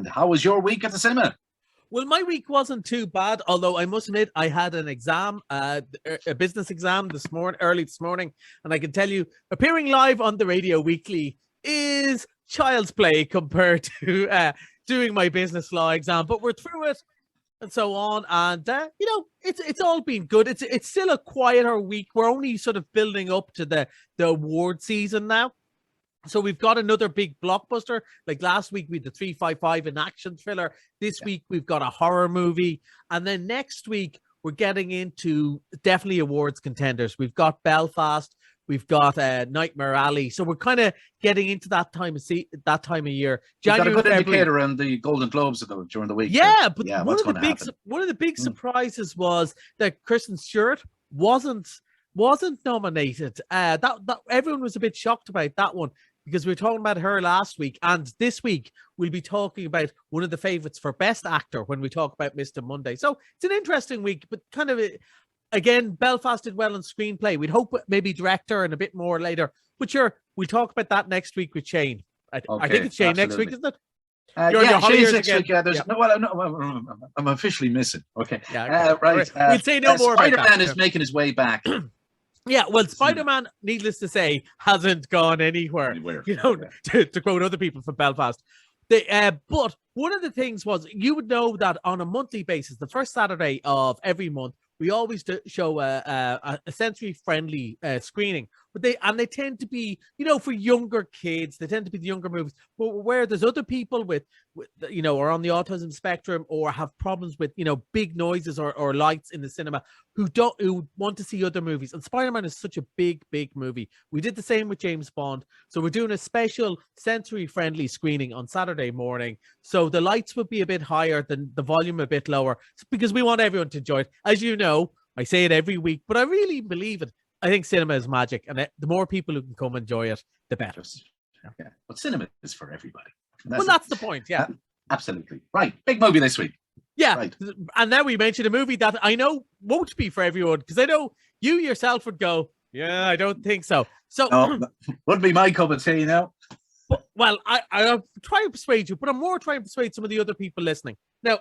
And how was your week at the cinema? Well, my week wasn't too bad, although I must admit I had an exam, a business exam early this morning, and I can tell you, appearing live on the Radio Weekly is child's play compared to doing my business law exam. But we're through it, and so on, and it's all been good. It's still a quieter week. We're only sort of building up to the award season now. So we've got another big blockbuster. Like last week, we had the 355, an action thriller. This week, we've got a horror movie. And then next week, we're getting into definitely awards contenders. We've got Belfast. We've got Nightmare Alley. So we're kind of getting into that time of year. You've got a good indicator on the Golden Globes during the week. Yeah, but one of the big surprises was that Kristen Stewart wasn't nominated. That everyone was a bit shocked about that one, because we were talking about her last week, and this week we'll be talking about one of the favorites for Best Actor when we talk about Mr. Monday. So it's an interesting week, but kind of, again, Belfast did well on screenplay. We'd hope maybe director and a bit more later. But sure, we'll talk about that next week with Shane. I think it's Shane next week, isn't it? Shane's next week. I'm officially missing. Okay. Yeah, right. We'll say no more about that. Spider-Man is making his way back. Yeah, well, Spider-Man, needless to say, hasn't gone anywhere. To quote other people from Belfast. But one of the things was, you would know that on a monthly basis, the first Saturday of every month, we always show a sensory-friendly screening. But they tend to be, for younger kids. They tend to be the younger movies. But where there's other people with are on the autism spectrum or have problems with, big noises or lights in the cinema, who want to see other movies. And Spider-Man is such a big, big movie. We did the same with James Bond. So we're doing a special sensory-friendly screening on Saturday morning. So the lights would be a bit higher, than the volume a bit lower, because we want everyone to enjoy it. As you know, I say it every week, but I really believe it. I think cinema is magic, and the more people who can come enjoy it, the better. Okay. But cinema is for everybody. That's the point, yeah. Absolutely. Right. Big movie this week. Yeah. Right. And now we mentioned a movie that I know won't be for everyone, because I know you yourself would go, yeah, I don't think so. So wouldn't be my cup of tea now. Well, I'll try and persuade you, but I'm more trying to persuade some of the other people listening. Now,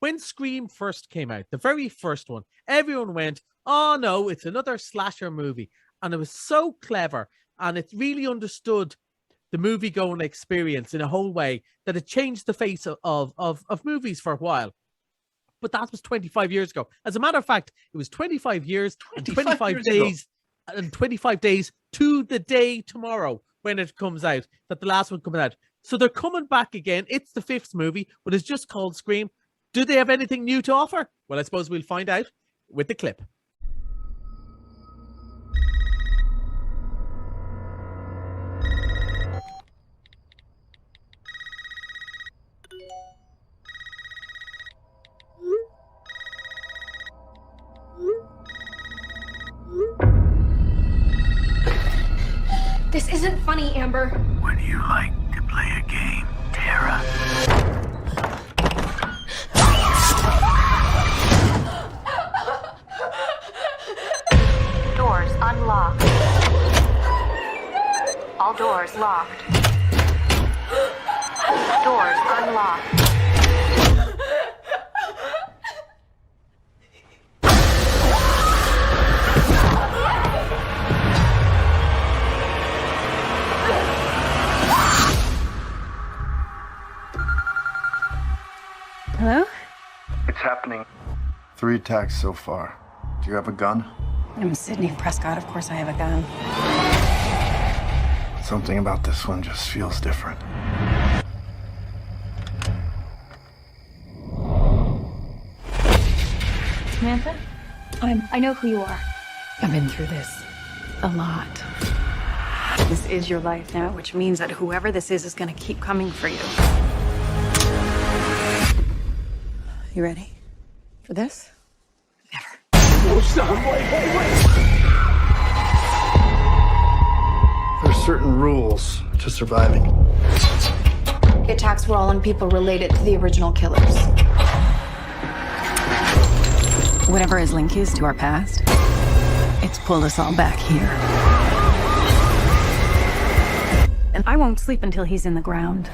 when Scream first came out, the very first one, everyone went, oh no, it's another slasher movie. And it was so clever, and it really understood the movie-going experience in a whole way that it changed the face of movies for a while. But that was 25 years ago. As a matter of fact, it was 25 years and 25 days ago. And 25 days to the day tomorrow when it comes out, that the last one coming out. So they're coming back again. It's the fifth movie, but it's just called Scream. Do they have anything new to offer? Well, I suppose we'll find out with the clip. This isn't funny, Amber. Would you like to play a game, Tara? Doors unlocked. All doors locked. Doors unlocked. Hello? It's happening. 3 attacks so far. Do you have a gun? I'm Sydney Prescott. Of course I have a gun. Something about this one just feels different. Samantha? I know who you are. I've been through this a lot. This is your life now, which means that whoever this is going to keep coming for you. You ready for this? Never. Oh, stop. Wait. There's certain rules to surviving. The attacks were all on people related to the original killers. Whatever his link is to our past, it's pulled us all back here. And I won't sleep until he's in the ground.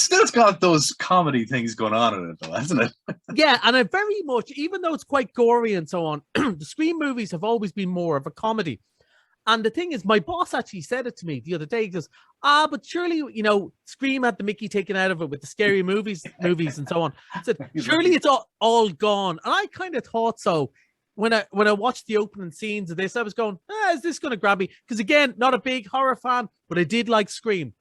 still's got those comedy things going on in it, though, hasn't it? Yeah, and I very much, even though it's quite gory and so on, the Scream movies have always been more of a comedy. And the thing is, my boss actually said it to me the other day. He goes, but surely, Scream had the Mickey taken out of it with the scary movies and so on. I said, surely it's all gone. And I kind of thought so. When I watched the opening scenes of this, I was going, is this going to grab me? Because again, not a big horror fan, but I did like Scream.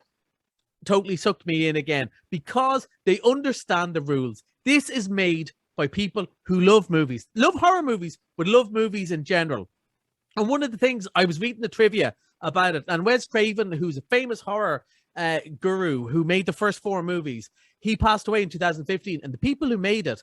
Totally sucked me in again because they understand the rules. This is made by people who love movies, love horror movies, but love movies in general. And one of the things, I was reading the trivia about it, and Wes Craven, who's a famous horror guru who made the first 4 movies, he passed away in 2015. And the people who made it,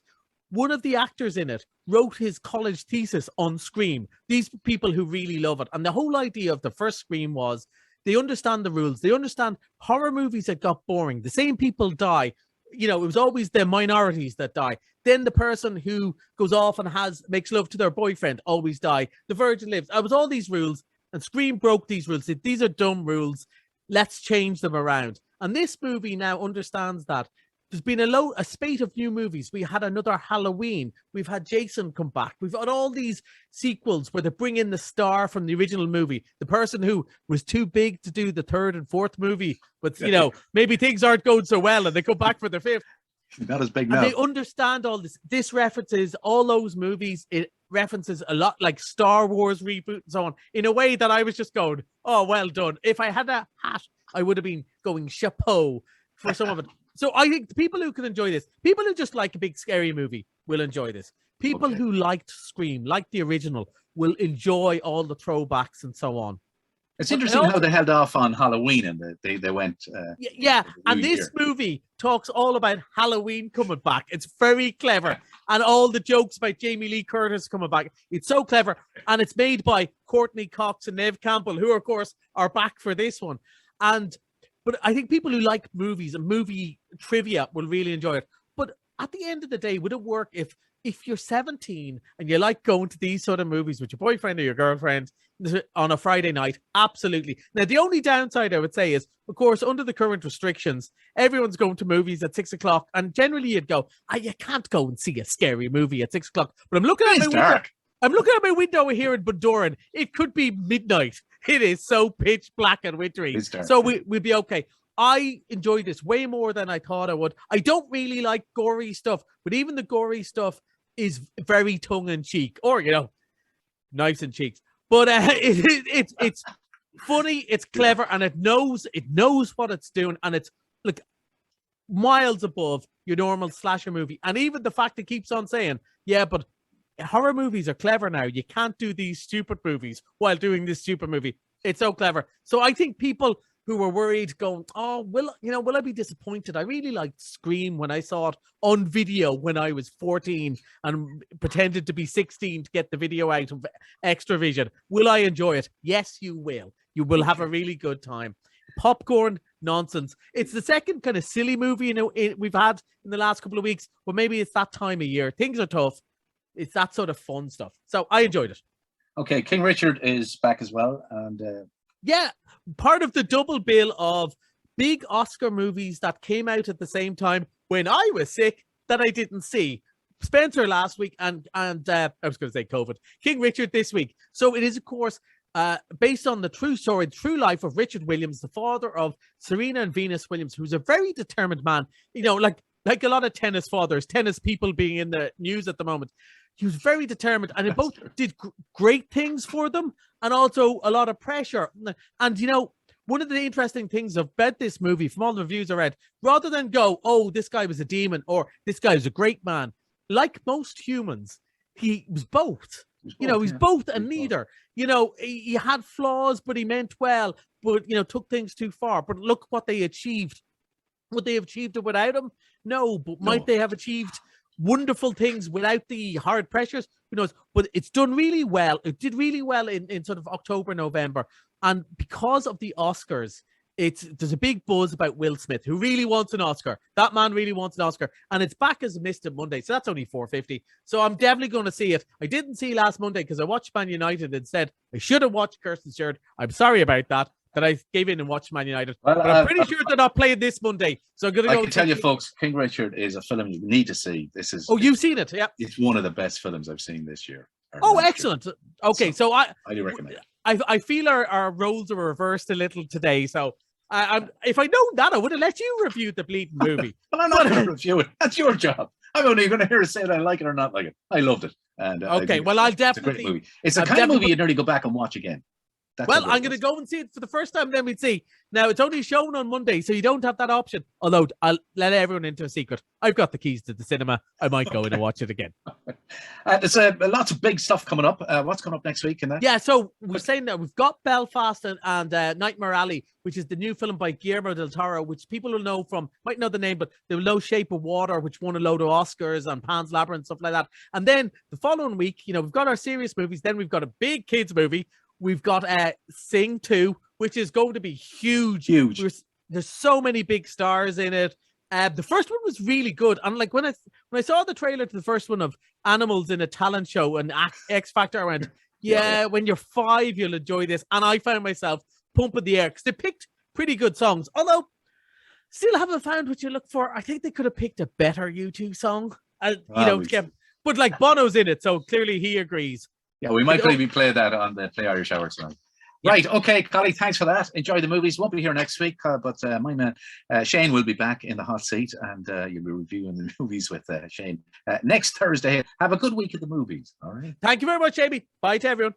one of the actors in it wrote his college thesis on Scream. These people who really love it. And the whole idea of the first Scream was they understand the rules. They understand horror movies that got boring. The same people die. It was always the minorities that die. Then the person who goes off and makes love to their boyfriend always die. The virgin lives. It was all these rules, and Scream broke these rules. These are dumb rules. Let's change them around. And this movie now understands that. There's been a spate of new movies. We had another Halloween. We've had Jason come back. We've had all these sequels where they bring in the star from the original movie, the person who was too big to do the 3rd and 4th movie, but maybe things aren't going so well, and they come back for the 5th. Not as big now. And they understand all this. This references all those movies. It references a lot, like Star Wars reboot and so on, in a way that I was just going, "Oh, well done." If I had a hat, I would have been going chapeau for some of it. So I think the people who can enjoy this, people who just like a big scary movie will enjoy this. People who liked Scream, like the original, will enjoy all the throwbacks and so on. It's interesting how they held off on Halloween and they went. And this movie talks all about Halloween coming back. It's very clever. And all the jokes about Jamie Lee Curtis coming back. It's so clever. And it's made by Courtney Cox and Neve Campbell, who, of course, are back for this one. But I think people who like movies and movie trivia will really enjoy it. But at the end of the day, would it work if you're 17 and you like going to these sort of movies with your boyfriend or your girlfriend on a Friday night? Absolutely. Now, the only downside I would say is, of course, under the current restrictions, everyone's going to movies at 6 o'clock. And generally you'd go, you can't go and see a scary movie at 6 o'clock. But I'm looking at my window. I'm looking at my window here in Bundoran. It could be midnight. It is so pitch black and wintry. So we'll be okay. I enjoyed this way more than I thought I would. I don't really like gory stuff, but even the gory stuff is very tongue-in-cheek, or, knives and cheeks. But it's funny, it's clever, and it knows what it's doing, and it's like miles above your normal slasher movie. And even the fact it keeps on saying, but horror movies are clever now. You can't do these stupid movies while doing this stupid movie. It's so clever. So I think people who were worried going, will I be disappointed? I really liked Scream when I saw it on video when I was 14 and pretended to be 16 to get the video out of Extravision. Will I enjoy it? Yes, you will. You will have a really good time. Popcorn nonsense. It's the second kind of silly movie we've had in the last couple of weeks, but maybe it's that time of year. Things are tough. It's that sort of fun stuff. So I enjoyed it. Okay, King Richard is back as well. And part of the double bill of big Oscar movies that came out at the same time when I was sick that I didn't see. Spencer last week and I was going to say COVID. King Richard this week. So it is, of course, based on the true story, true life of Richard Williams, the father of Serena and Venus Williams, who's a very determined man. Like a lot of tennis fathers, tennis people being in the news at the moment. He was very determined, and they both did great things for them, and also a lot of pressure. And, one of the interesting things about this movie, from all the reviews I read, rather than go, this guy was a demon, or this guy was a great man, like most humans, he was both. He's both and neither. He had flaws, but he meant well, but, took things too far. But look what they achieved. Would they have achieved it without him? No, but might they have achieved wonderful things without the hard pressures? Who knows? But it's done really well. It did really well in sort of October, November. And because of the Oscars, there's a big buzz about Will Smith, who really wants an Oscar. That man really wants an Oscar. And it's back as a missed it Monday. So that's only $4.50. So I'm definitely going to see it. I didn't see last Monday because I watched Man United instead. I should have watched Kirsten Stewart. I'm sorry about that. that I gave in and watched Man United. Well, but I'm pretty sure they're not playing this Monday. So I'm going to go. I can tell you, folks, King Richard is a film you need to see. This is. Oh, you've seen it? Yeah. It's one of the best films I've seen this year. Oh, excellent. Year. Okay, so I do recommend it. I feel our roles are reversed a little today. So if I know that, I would have let you review the bleeding movie. Well, I'm not going to review it. That's your job. I'm only going to hear us say that I like it or not like it. I loved it. And okay, well, I'll definitely. It's a great movie. It's the kind of movie you'd nearly go back and watch again. Well, I'm going to go and see it for the first time, then we'd see. Now, it's only shown on Monday, so you don't have that option. Although, I'll let everyone into a secret. I've got the keys to the cinema. I might go in and watch it again. There's lots of big stuff coming up. What's coming up next week? Yeah, so we're saying that we've got Belfast and Nightmare Alley, which is the new film by Guillermo del Toro, which people will know from, might know the name, but they will know Shape of Water, which won a load of Oscars, and Pan's Labyrinth, stuff like that. And then the following week, we've got our serious movies. Then we've got a big kids movie. We've got Sing 2, which is going to be huge. There's so many big stars in it. The first one was really good. And like when I saw the trailer to the first one of animals in a talent show and X Factor, I went, yeah, when you're 5, you'll enjoy this. And I found myself pumping the air because they picked pretty good songs. Although, still haven't found what you look for. I think they could have picked a better U2 song. But like Bono's in it, so clearly he agrees. Yeah, we might maybe play that on the Play Irish Hour tonight. Yeah. Right, okay, Collie, thanks for that. Enjoy the movies. Won't be here next week, but my man Shane will be back in the hot seat, and you'll be reviewing the movies with Shane next Thursday. Have a good week at the movies, all right? Thank you very much, Amy. Bye to everyone.